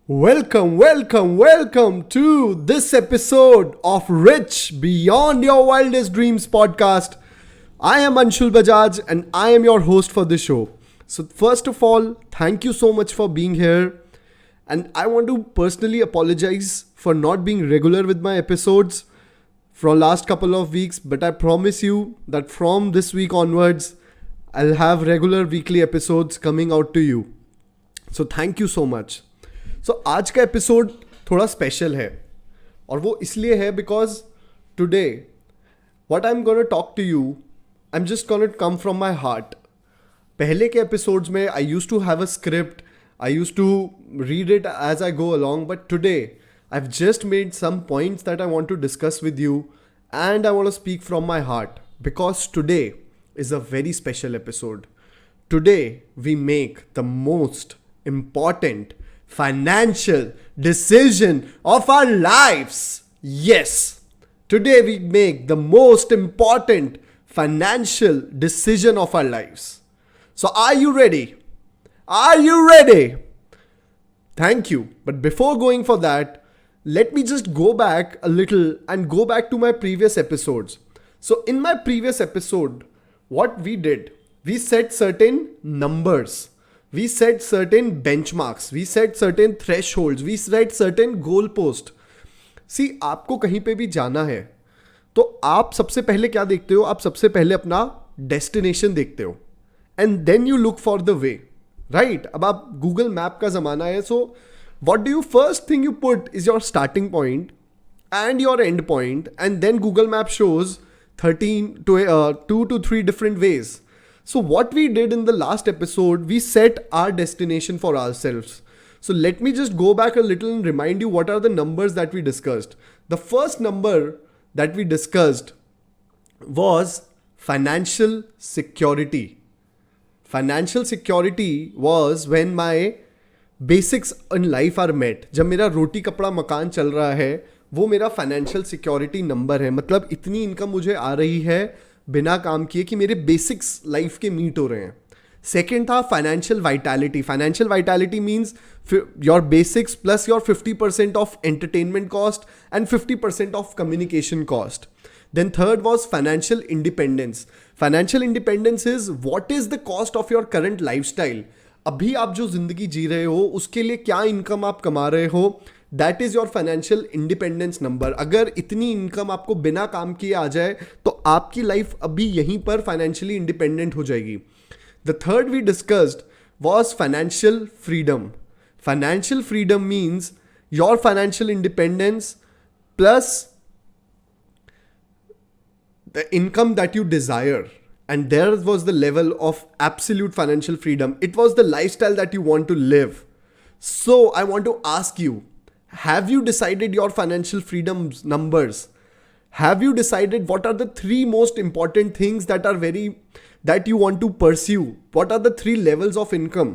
Welcome to this episode of Rich Beyond Your Wildest Dreams podcast. I am Anshul Bajaj and I am your host for this show. So, first of all, thank you so much for being here. And I want to personally apologize for not being regular with my episodes for last couple of weeks, but I promise you that from this week onwards, I'll have regular weekly episodes coming out to you. So, thank you so much. सो आज का episode थोड़ा special है और वो इसलिए है because today what I am gonna talk to you I am just gonna come from my heart. पहले के एपिसोड्स में I use to have a script, I use to read it as I go along, but today I have just made some points that I want to discuss with you and I want to speak from my heart because today is a very special episode. Today we make the most important financial decision of our lives. Yes, today we make the most important financial decision of our lives. So are you ready? Are you ready? Thank you. But before going for that, let me just go back a little and go back to my previous episodes. So in my previous episode, what we did, we set certain numbers. We set certain benchmarks, we set certain thresholds, we set certain goalposts. See, आपको कहीं पे भी जाना है तो आप सबसे पहले क्या देखते हो? आप सबसे पहले अपना डेस्टिनेशन देखते हो and then you look for the way, right? अब आप गूगल मैप का ज़माना है, so what do you first thing you put is your starting point and your end point, and then Google Map shows 2 to 3 different ways. So what we did in the last episode, we set our destination for ourselves. So let me just go back a little and remind you what are the numbers that we discussed. The first number that we discussed was financial security. Financial security was when my basics in life are met. जब मेरा रोटी कपड़ा मकान चल रहा है, वो मेरा financial security number है. मतलब इतनी इनकम मुझे आ रही है बिना काम किए कि मेरे बेसिक्स लाइफ के मीट हो रहे हैं. सेकेंड था financial vitality. Financial vitality means your basics plus your 50% of entertainment cost and 50% of communication cost. Then third was financial independence. Financial independence is what is the cost of your current lifestyle. अभी आप जो जिंदगी जी रहे हो उसके लिए क्या income आप कमा रहे हो, that is your financial independence number. अगर इतनी इनकम आपको बिना काम किए आ जाए तो आपकी लाइफ अभी यहीं पर फाइनेंशियली इंडिपेंडेंट हो जाएगी. The third we discussed was financial freedom. Financial freedom means your financial independence plus the income that you desire, and there was the level of absolute financial freedom. It was the lifestyle that you want to live. So I want to ask you, have you decided your financial freedom numbers? Have you decided what are the 3 most important things that you want to pursue? What are the 3 levels of income?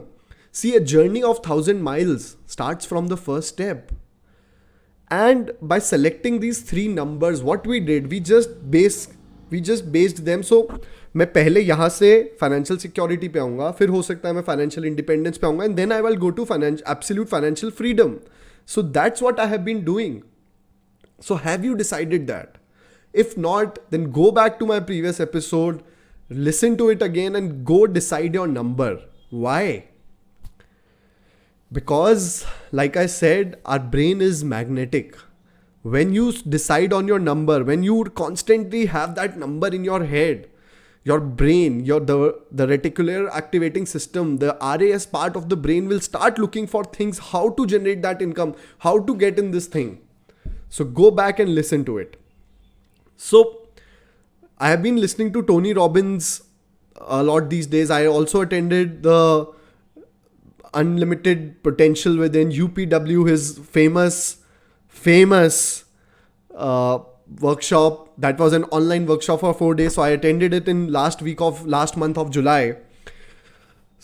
See, a journey of 1,000 miles starts from the first step. And by selecting these 3 numbers, what we did, we just based them. So मैं पहले यहाँ से financial security पे आऊँगा, फिर हो सकता है मैं फाइनेंशियल इंडिपेंडेंस पे आऊँगा, and then I will go to absolute financial freedom. So that's what I have been doing. So have you decided that? If not, then go back to my previous episode, listen to it again and go decide your number. Why? Because, like I said, our brain is magnetic. When you decide on your number, when you constantly have that number in your head, your brain, the reticular activating system, the RAS part of the brain will start looking for things, how to generate that income, how to get in this thing. So go back and listen to it. So I have been listening to Tony Robbins a lot these days. I also attended the Unlimited Potential within UPW, his famous workshop. That was an online workshop for 4 days. So I attended it in last month of July.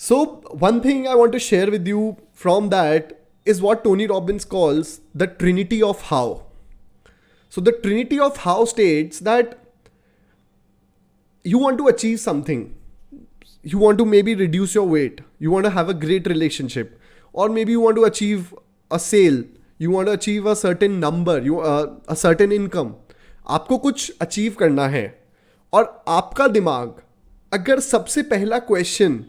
So one thing I want to share with you from that is what Tony Robbins calls the Trinity of How. So the Trinity of How states that you want to achieve something. You want to maybe reduce your weight. You want to have a great relationship. Or maybe you want to achieve a sale, you want to achieve a certain number, a certain income. आपको कुछ achieve करना है और आपका दिमाग अगर सबसे पहला क्वेश्चन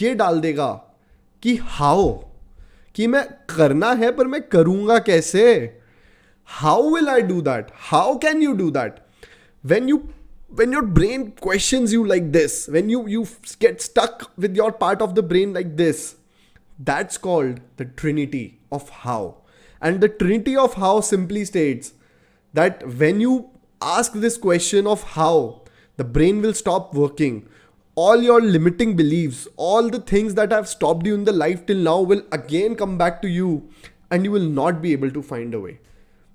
ये डाल देगा कि हाउ, कि मैं करना है पर मैं करूँगा कैसे, how will I do that, how can you do that, when your brain questions you like this, when you get stuck with your part of the brain like this, that's called the trinity of how. And the trinity of how simply states that when you ask this question of how, the brain will stop working. All your limiting beliefs, all the things that have stopped you in the life till now will again come back to you, and you will not be able to find a way.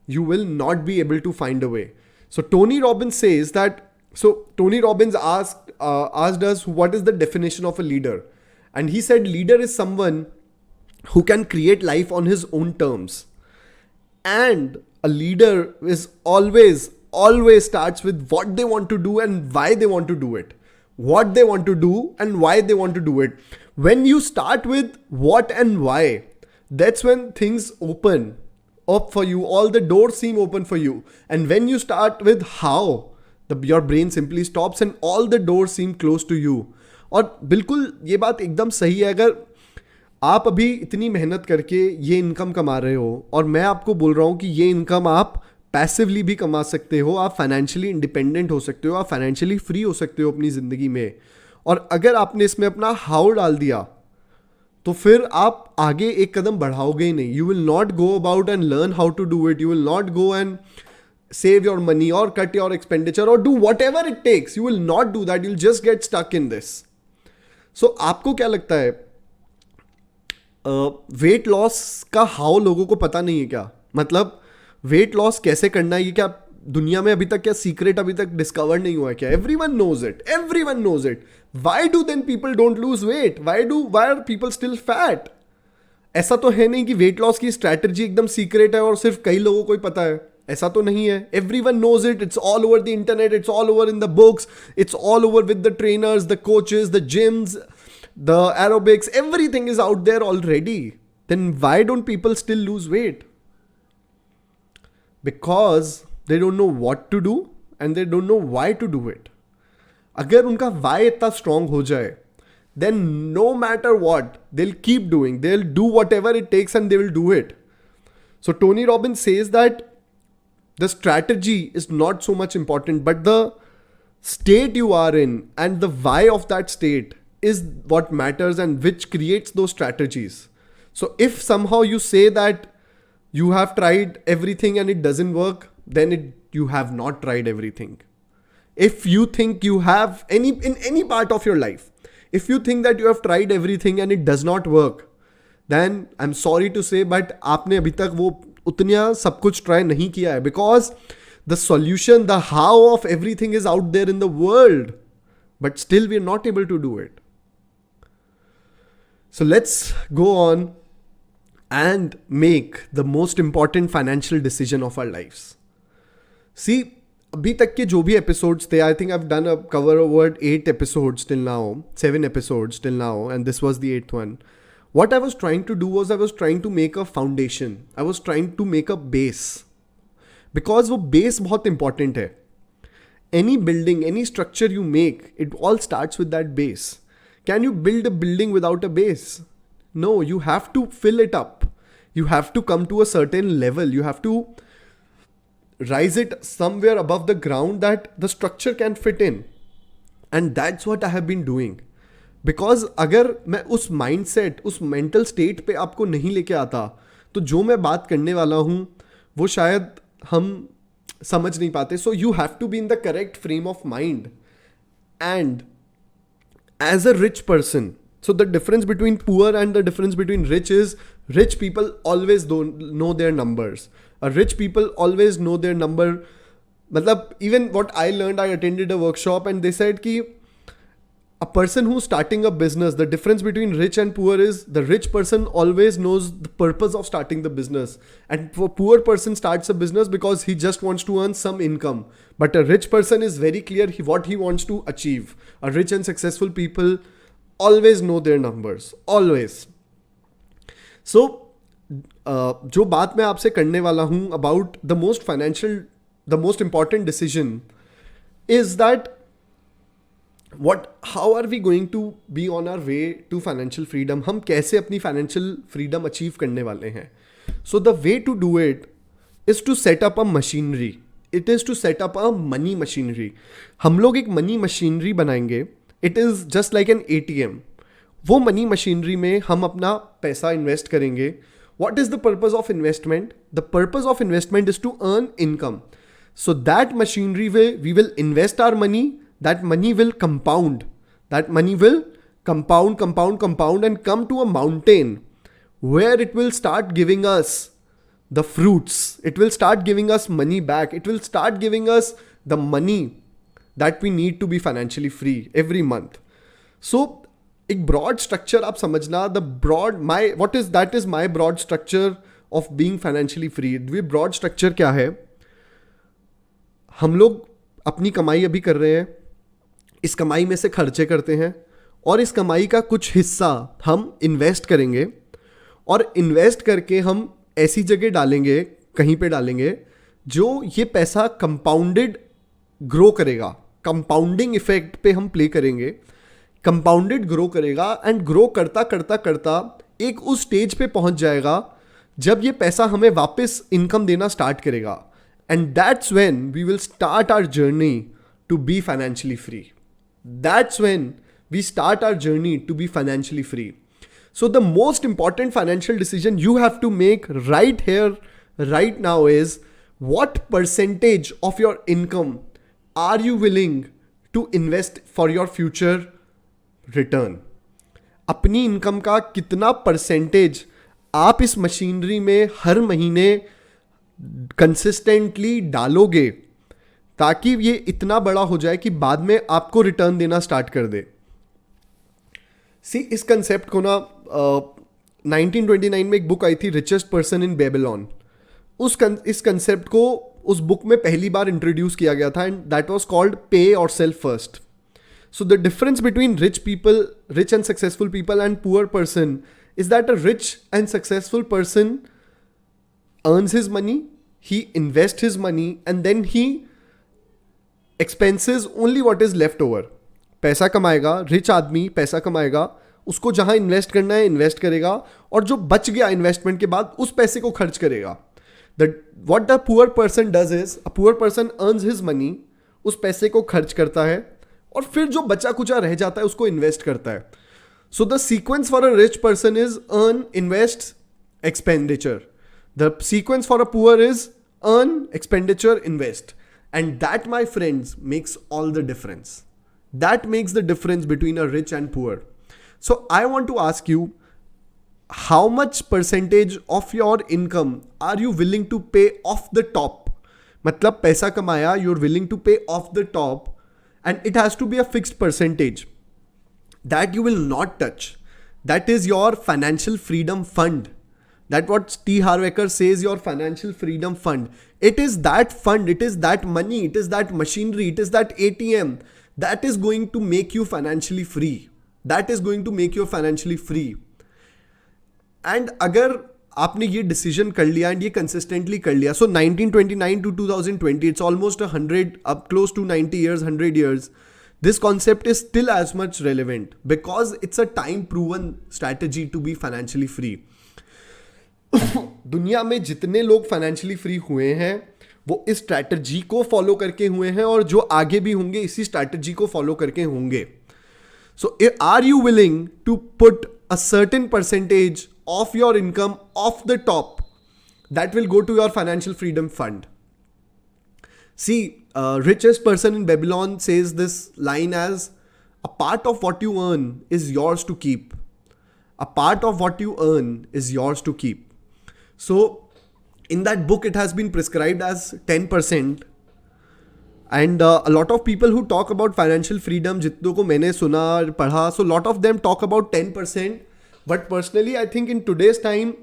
You will not be able to find a way. So Tony Robbins says that. So Tony Robbins asked us what is the definition of a leader, and he said leader is someone who can create life on his own terms, and a leader is always starts with what they want to do and why they want to do it. What they want to do and why they want to do it. When you start with what and why, that's when things open up for you. All the doors seem open for you. And when you start with how, your brain simply stops and all the doors seem close to you. और बिल्कुल ये बात एकदम सही है. अगर आप अभी इतनी मेहनत करके ये इनकम कमा रहे हो, और मैं आपको बोल रहा हूँ कि ये इनकम आप पैसिवली भी कमा सकते हो, आप फाइनेंशियली इंडिपेंडेंट हो सकते हो, आप फाइनेंशियली फ्री हो सकते हो अपनी ज़िंदगी में. और अगर आपने इसमें अपना हाउ डाल दिया तो फिर आप आगे एक कदम बढ़ाओगे ही नहीं. You will not go about and learn how to do it. You will not go and save your money or cut your expenditure or do whatever it takes. You will not do that. You'll just get stuck in this. So आपको क्या लगता है, weight loss का how लोगों को पता नहीं है क्या? मतलब वेट लॉस कैसे करना है, ये क्या दुनिया में अभी तक क्या सीक्रेट अभी तक डिस्कवर नहीं हुआ है क्या? Everyone knows it, everyone knows it. Why do then people don't lose weight? Why are people still fat? ऐसा तो है नहीं कि वेट लॉस की स्ट्रैटेजी एकदम सीक्रेट है और सिर्फ कई लोगों को ही पता है. ऐसा तो नहीं है. Everyone knows it. It's all over the internet, it's all over in the books, it's all over with the trainers, the coaches, the gyms, the aerobics, everything is out there already. Then why don't people still lose weight? Because they don't know what to do and they don't know why to do it. अगर उनका why इतना strong हो जाए, then no matter what, they'll keep doing. They'll do whatever it takes and they will do it. So Tony Robbins says that the strategy is not so much important, but the state you are in and the why of that state is what matters and which creates those strategies. So if somehow you say that you have tried everything and it doesn't work, then you have not tried everything. If you think you have in any part of your life, if you think that you have tried everything and it does not work, then I'm sorry to say, but आपने अभी तक वो उतना सब कुछ try नहीं किया है. Because the solution, the how of everything is out there in the world, but still we are not able to do it. So let's go on and make the most important financial decision of our lifes. See, अभी तक के जो भी episodes थे, I think I have done a cover over 8 episodes till now, 7 episodes till now, and this was the 8th one. What I was trying to do was I was trying to make a foundation. I was trying to make a base. Because वो base बहुत important है. Any building, any structure you make, it all starts with that base. Can you build a building without a base? No, you have to fill it up. You have to come to a certain level. You have to rise it somewhere above the ground that the structure can fit in. And that's what I have been doing. Because अगर मैं उस mindset, उस mental state पे आपको नहीं लेके आता, तो जो मैं बात करने वाला हूँ वो शायद हम समझ नहीं पाते. So you have to be in the correct frame of mind. And as a rich person, so the difference between poor and the difference between rich is, rich people always know their numbers. Rich people always know their number. मतलब even what I learn, I attended a workshop and they said कि a person who's starting a business, the difference between rich and poor is the rich person always knows the purpose of starting the business, and for poor person starts a business because he just wants to earn some income. But a rich person is very clear what he wants to achieve. A rich and successful people always know their numbers, always. So जो बात मैं आपसे करने वाला हूँ about the most important decision is that how are we going to be on our way to financial freedom. हम कैसे अपनी फाइनेंशियल फ्रीडम अचीव करने वाले हैं. So the way to do it is to set up a machinery. It is to set up a money machinery. हम लोग एक money machinery बनाएंगे. It is just like an ATM. वो money machinery में हम अपना पैसा इन्वेस्ट करेंगे. What is the purpose of investment? The purpose of investment is to earn income. So that machinery we will invest our money. That money will compound. That money will compound and come to a mountain where it will start giving us the fruits. It will start giving us money back. It will start giving us the money that we need to be financially free every month. So एक broad structure आप समझना. That is my broad structure of being financially free. broad structure क्या है? हम लोग अपनी कमाई अभी कर रहे हैं. इस कमाई में से खर्चे करते हैं और इस कमाई का कुछ हिस्सा हम इन्वेस्ट करेंगे और इन्वेस्ट करके हम ऐसी जगह डालेंगे, कहीं पे डालेंगे जो ये पैसा कंपाउंडेड ग्रो करेगा. कंपाउंडिंग इफेक्ट पे हम प्ले करेंगे. कंपाउंडेड ग्रो करेगा एंड ग्रो करता करता करता एक उस स्टेज पे पहुंच जाएगा जब ये पैसा हमें वापस इनकम देना स्टार्ट करेगा. And that's when we will start our journey to be financially free. That's when we start our journey to be financially free. So the most important financial decision you have to make right here, right now is what percentage of your income are you willing to invest for your future return? अपनी income का कितना percentage आप इस machinery में हर महीने consistently डालोगे ताकि ये इतना बड़ा हो जाए कि बाद में आपको रिटर्न देना स्टार्ट कर दे. सी इस कंसेप्ट को ना 1929 में एक बुक आई थी रिचेस्ट पर्सन इन बेबीलोन. इस कंसेप्ट को उस बुक में पहली बार इंट्रोड्यूस किया गया था एंड दैट वाज कॉल्ड पे और self first. So the difference between rich and successful people and poor person is that a rich and successful person earns his money, he invests his money and then he expenses only what is left over. पैसा कमाएगा, rich आदमी पैसा कमाएगा, उसको जहां invest करना है invest करेगा और जो बच गया इन्वेस्टमेंट के बाद उस पैसे को खर्च करेगा. What the poor person does is, a poor person earns his money, उस पैसे को खर्च करता है और फिर जो बचा कुचा रह जाता है उसको इन्वेस्ट करता है. So the sequence for a rich person is earn, invest, expenditure. The sequence for a poor is earn, expenditure, invest. And that, my friends, makes all the difference. That makes the difference between a rich and poor. So I want to ask you, how much percentage of your income are you willing to pay off the top? मतलब पैसा कमाया, you're willing to pay off the top and it has to be a fixed percentage that you will not touch. That is your financial freedom fund. That what T. Harv Eker says, your financial freedom fund. It is that fund, it is that money, it is that machinery, it is that ATM that is going to make you financially free. That is going to make you financially free. And अगर आपने ये decision कर लिया and ये consistently कर लिया, so 1929 to 2020, it's almost 100, up close to 90 years, 100 years. This concept is still as much relevant because it's a time proven strategy to be financially free. दुनिया में जितने लोग फाइनेंशियली फ्री हुए हैं वो इस स्ट्रैटेजी को फॉलो करके हुए हैं और जो आगे भी होंगे इसी स्ट्रैटेजी को फॉलो करके होंगे. So are you willing to put a certain percentage of your income of the top that will go to your financial freedom fund? See richest person in Babylon says this line as, a part of what you earn is yours to keep. A part of what you earn is yours to keep. So in that book it has been prescribed as 10%. And a lot of people who talk about financial freedom, जितनों को मैंने सुना पढ़ा, so lot of them talk about 10%. But personally I think in today's time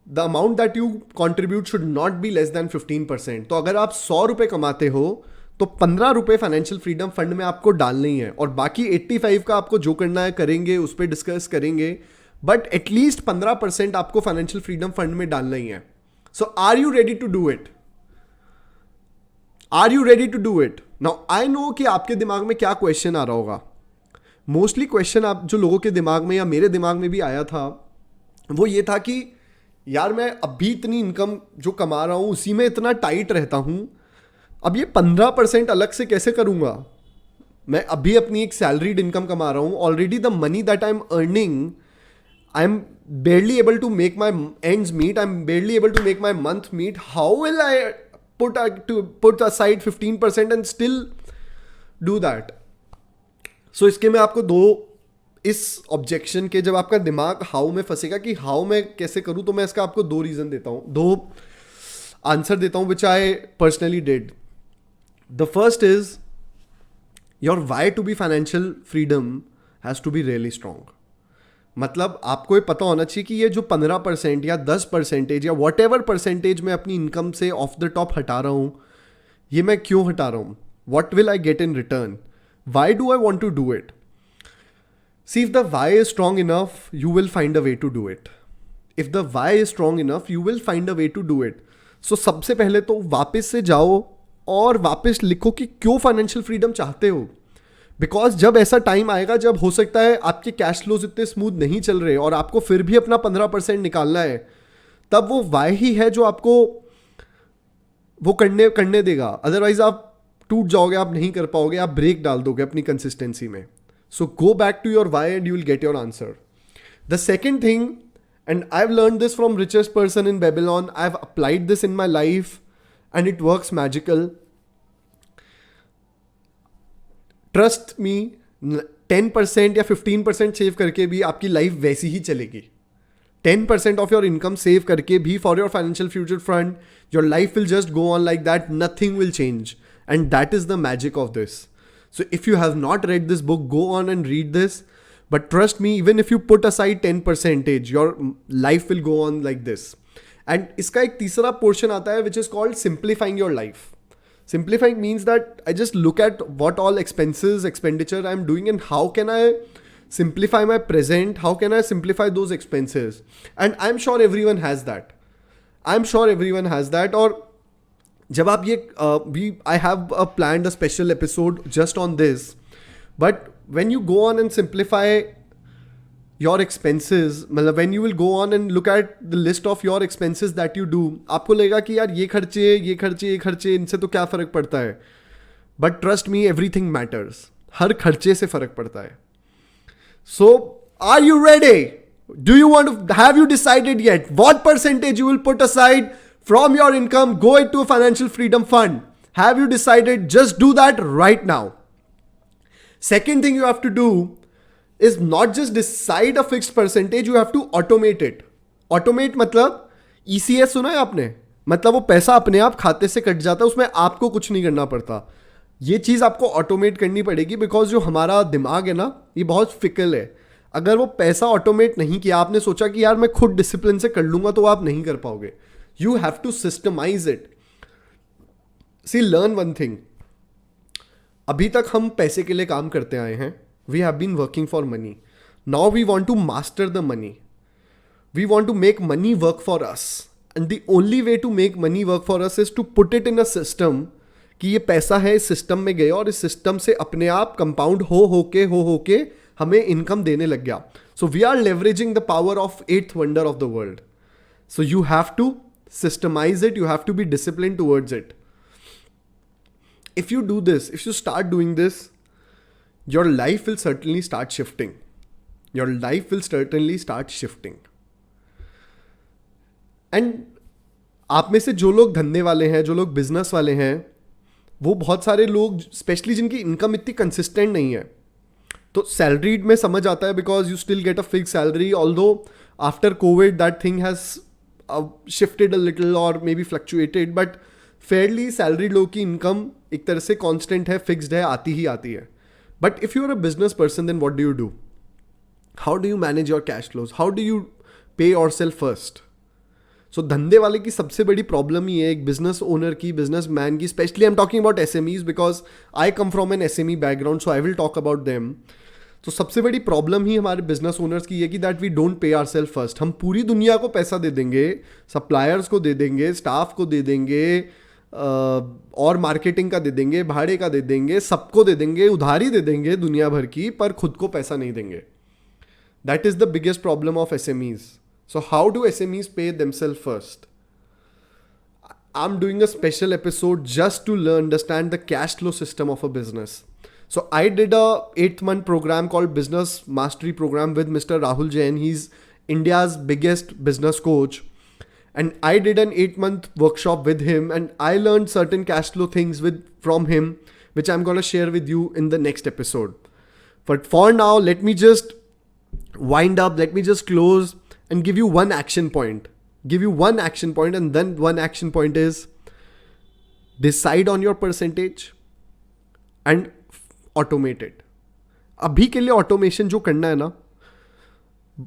the amount that you contribute should not be less than 15%. तो अगर आप 100 रुपये कमाते हो तो 15 रुपये फाइनेंशियल फ्रीडम फंड में आपको डालने ही है और बाकी 85 का आपको जो करना है करेंगे, उस पर डिस्कस करेंगे. बट एटलीस्ट 15% आपको फाइनेंशियल फ्रीडम फंड में डालना ही है. So are you ready to do it? Are you ready to do it? Now I know कि आपके दिमाग में क्या क्वेश्चन आ रहा होगा. मोस्टली क्वेश्चन आप जो लोगों के दिमाग में या मेरे दिमाग में भी आया था वो ये था कि यार मैं अभी इतनी इनकम जो कमा रहा हूँ उसी में इतना टाइट रहता हूँ, अब ये 15% अलग से कैसे करूँगा? मैं अभी अपनी एक सैलरीड इनकम कमा रहा हूँ. Already the money that I am earning, I am barely able to make my ends meet. I'm barely able to make my month meet. How will I put aside 15% and still do that? So इसके मैं आपको दो इस objection के, जब आपका दिमाग how में फंसेगा कि हाउ मैं कैसे करूँ, तो मैं इसका आपको दो रीज़न देता हूँ, दो आंसर देता हूँ which I personally did. The first is your why to be financial freedom has to be really strong. मतलब आपको ये पता होना चाहिए कि ये जो 15% या 10% या वॉट एवर परसेंटेज मैं अपनी इनकम से ऑफ द टॉप हटा रहा हूँ, ये मैं क्यों हटा रहा हूँ? What will I get in return? Why do I want to do it? See, if the why is strong enough you will find a way to do it. If the why is strong enough you will find a way to do it. So सबसे पहले तो वापस से जाओ और वापस लिखो कि क्यों फाइनेंशियल फ्रीडम चाहते हो. बिकॉज जब ऐसा टाइम आएगा जब हो सकता है आपके कैश फ्लोज इतने स्मूथ नहीं चल रहे और आपको फिर भी अपना 15% निकालना है, तब वो वाई ही है जो आपको वो करने देगा. अदरवाइज आप टूट जाओगे, आप नहीं कर पाओगे, आप ब्रेक डाल दोगे अपनी कंसिस्टेंसी में. So go back to your why and you will get your answer. The second thing, and I have learn this from richest person in Babylon, I have applied this in my life and it works magical. Trust me, 10% या 15% save करके भी आपकी life वैसी ही चलेगी. 10% of your income save करके भी for your financial future fund, your life will just go on like that. Nothing will change and that is the magic of this. So if you have not read this book, go on and read this. But trust me, even if you put aside 10%, your life will go on like this. And इसका एक तीसरा portion आता है which is called simplifying your life. Simplifying means that I just look at what all expenditure I'm doing and how can I simplify my present, how can I simplify those expenses. And I'm sure everyone has that. Or जब आप ये I have planned a special episode just on this. But when you go on and simplify your expenses, मतलब when you will go on and look at the list of your expenses that you do, आपको लगेगा कि यार ये खर्चे इनसे तो क्या फ़र्क पड़ता है. But trust me, everything matters. हर खर्चे से फ़र्क पड़ता है. So, are you ready? Have you decided yet what percentage you will put aside from your income, go into a financial freedom fund? Have you decided? Just do that right now. Second thing you have to do is not just decide a fixed percentage, you have to automate it. Automate मतलब ECS सुना है आपने? मतलब वो पैसा अपने आप खाते से कट जाता है, उसमें आपको कुछ नहीं करना पड़ता. ये चीज़ आपको ऑटोमेट करनी पड़ेगी बिकॉज जो हमारा दिमाग है ना, ये बहुत फिकल है. अगर वो पैसा ऑटोमेट नहीं किया, आपने सोचा कि यार मैं खुद डिसिप्लिन से कर लूँगा, तो आप नहीं कर पाओगे. You have to systemise it. See, learn one thing. अभी तक हम पैसे के लिए काम करते आए हैं. We have been working for money. Now we want to master the money. We want to make money work for us. And the only way to make money work for us is to put it in a system कि ये पैसा है, इस system में गया और इस system से अपने आप कंपाउंड हो के हमें इनकम देने लग गया. So we are leveraging the power of eighth wonder of the world. So you have to systemize it. You have to be disciplined towards it. If you do this, if you start doing this, your life will certainly start shifting. And आप में से जो लोग धंधे वाले हैं, जो लोग बिजनेस वाले हैं, वो बहुत सारे लोग स्पेशली जिनकी इनकम इतनी कंसिस्टेंट नहीं है, तो सैलरीड में समझ आता है because you still get a fix salary. Although after COVID that thing has shifted a little और may be fluctuated, but fairly salaried लोग की इनकम एक तरह से कॉन्स्टेंट है, फिक्स्ड है, आती ही आती है. But if you're a business person, then what do? How do you manage your cash flows? How do you pay yourself first? So धंधे वाले की सबसे बड़ी प्रॉब्लम ही है, एक बिजनेस ओनर की, बिजनेस मैन की. Specially I am talking about SMEs because I come from an SME background, so I will talk about them. तो सबसे बड़ी प्रॉब्लम ही हमारे बिजनेस ओनर्स की है कि that we don't pay our self first. हम पूरी दुनिया को पैसा दे देंगे, सप्लायर्स को दे देंगे, स्टाफ को दे देंगे, और मार्केटिंग का दे देंगे, भाड़े का दे देंगे, सबको दे देंगे, उधारी दे देंगे दुनिया भर की, पर खुद को पैसा नहीं देंगे. That is the biggest problem of SMEs. So how do SMEs pay themselves first? I'm doing a special episode just to understand the cash flow system of a business. So I did a 8-month program called Business Mastery Program with Mr. Rahul Jain. He's India's biggest business coach. And I did an 8-month workshop with him, and I learned certain cash flow things from him, which I'm going to share with you in the next episode. But for now, let me just wind up. Let me just close and give you one action point. And then one action point is decide on your percentage and automate it. अभी के लिए automation जो करना है ना,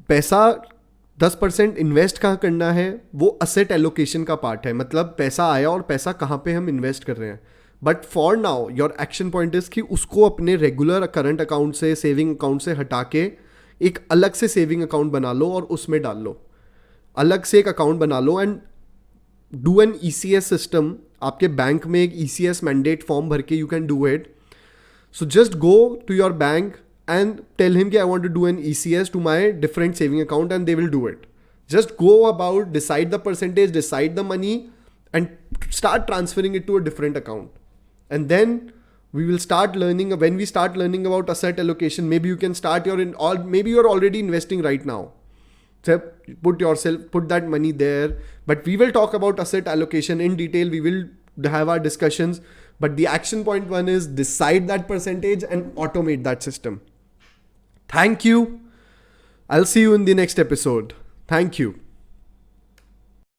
पैसा 10% invest कहाँ करना है वो असेट एलोकेशन का पार्ट है. मतलब पैसा आया और पैसा कहाँ पे हम इन्वेस्ट कर रहे हैं. But for now your action point is कि उसको अपने रेगुलर करंट अकाउंट से, सेविंग अकाउंट से हटा के एक अलग से सेविंग अकाउंट बना लो और उसमें डाल लो. अलग से एक अकाउंट बना लो and do an ECS system. आपके बैंक में एक ECS मैंडेट फॉर्म भर के you can do it. So just go to your bank and tell him कि I want to do an ECS to my different saving account, and they will do it. Just go about, decide the percentage, decide the money, and start transferring it to a different account. And then we will start learning. When we start learning about asset allocation, maybe you can start maybe you're already investing right now. So put that money there. But we will talk about asset allocation in detail. We will have our discussions. But the action point one is decide that percentage and automate that system. Thank you. I'll see you in the next episode. Thank you.